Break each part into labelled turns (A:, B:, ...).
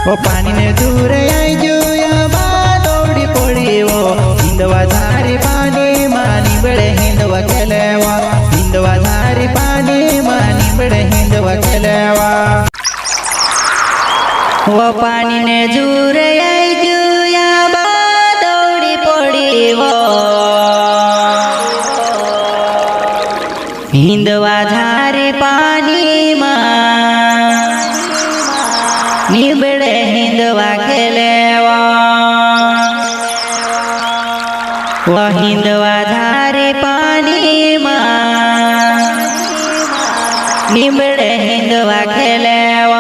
A: ओ पानी ने दूर आई जो या दौड़ी पड़ी वो हिंदवा धारी पानी मानी बड़े हिंदवा खेलेवा हिंदवा धारी पानी मानी बड़े हिंदवा खेलेवा
B: वो पानी ने दूर आई जो या दौड़ी पड़ी वो हिंदवा धारी पानी निबड़े हिंदवा खेलेवा वो हिंदवा धारी पानी निबड़े हिंदवा खेलेवा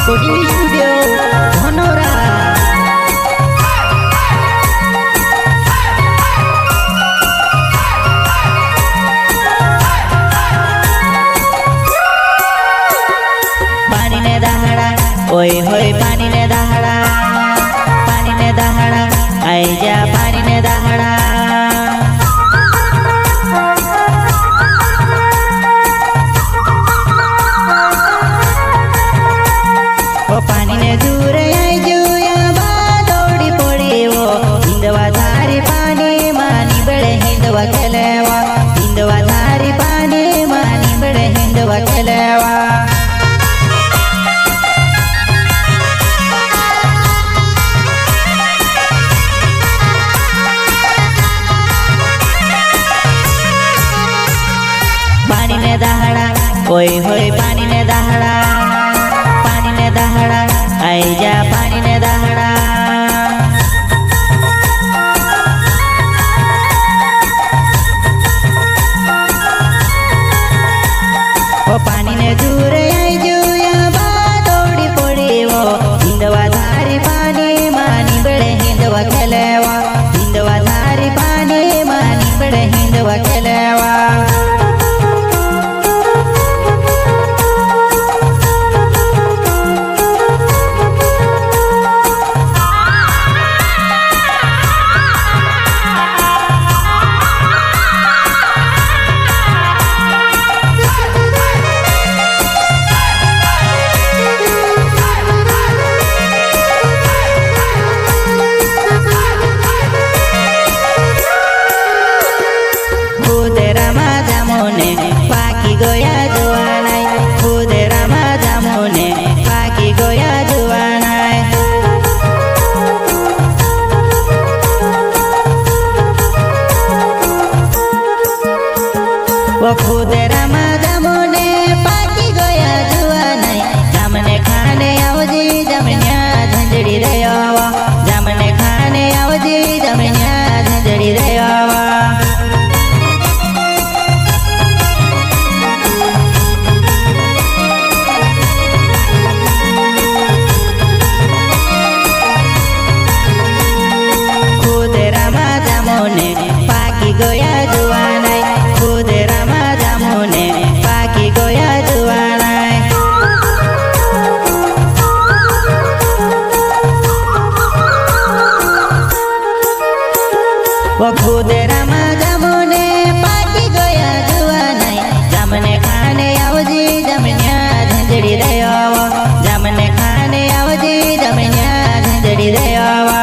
B: Recording studio Honora पानी ने दहाड़ा ओए होए पानी ने दहाड़ा आई जा पानी ने दहाड़ा पानी ने दूर आई जो या दौड़ी पड़ी वो हिंदवा धारी पानी मानी बड़े हिंदवा खेलेवा हिंदवा धारी पानी मानी बड़े हिंदवा खेलेवा पानी ने दहाड़ा ओए होए पानी ने दहाड़ा आई जा पानी ने दहाड़ा वो पानी ने दूर आई जो या दौड़ी पड़ी वो हिंदवा धारी पानी मानी बड़े हिंदवा खेलेवा हिंदवा धारी पानी मानी बड़े हिंदवा खेलेवा वो खुद रमा जमुने पाकी गोया जुआ नहीं जमने खाने आवजी जमनिया झंझड़ी रयावा जमने खाने आवजी जमनिया झंझड़ी रयावा खुद रमा जमुने पाकी गोया जुआ नहीं खुद रमा जमुने पाकी गोया जुआ नहीं वो खुद रमा जमुने पाकी गोया जुआ नहीं जमने खाने आवजी जमनिया झंझड़ी रयावा जमने खाने आवजी जमनिया झंझड़ी रयावा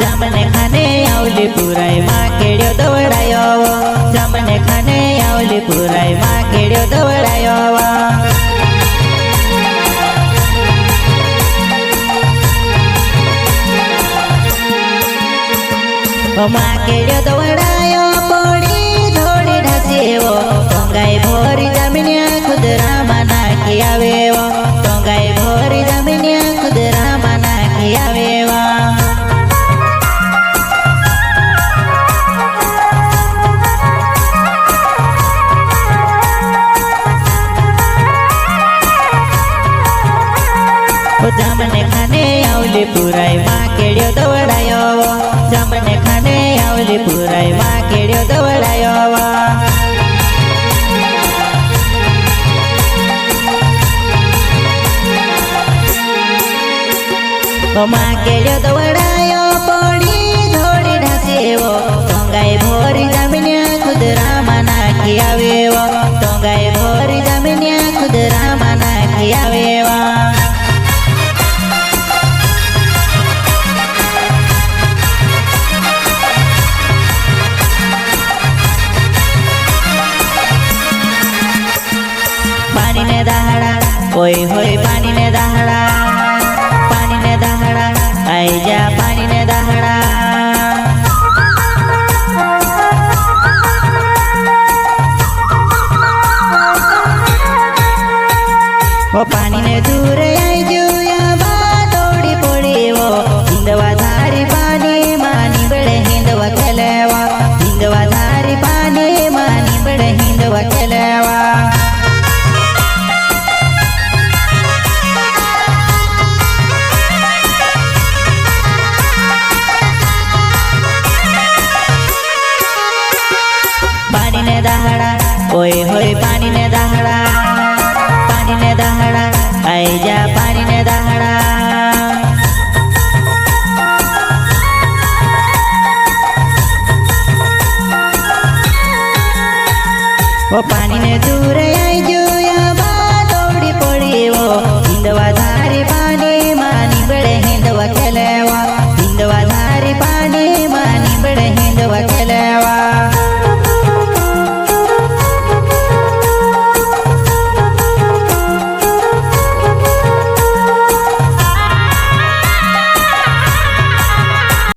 B: जमने खाने आवली पुराई माँ केड़ियो दौड़ायो जमने खाने आवली पुराई माँ केड़ियो दौड़ायो माँ केड़ियो दौड़ायो पड़ी थोड़ी ढसेवो टोंगाई भोरी जमनिया खुद रामा नाखी आवेवो टोंगाई भोरी जमनिया જામને ખાને આવલી પુરાઈ માં કેડ્યો દવડાયો જામને ખાને આવલી પુરાઈ માં કેડ્યો દવડાયો માં કેડ્યો દવડાયો પડી થોડી ઢાસેવો ટોંગાઈ ભોરી જામ્યા ખુદરામાં નાખી આવેવો ટોંગાઈ ભોરી જામ્યા ખુદરામાં નાખી આવેવા પાણીને દહાડા કોઈ હોય પાણીને દહાડા આઈ જા પાણીને દહાડા ઓ પાણીને દૂર આઈ જો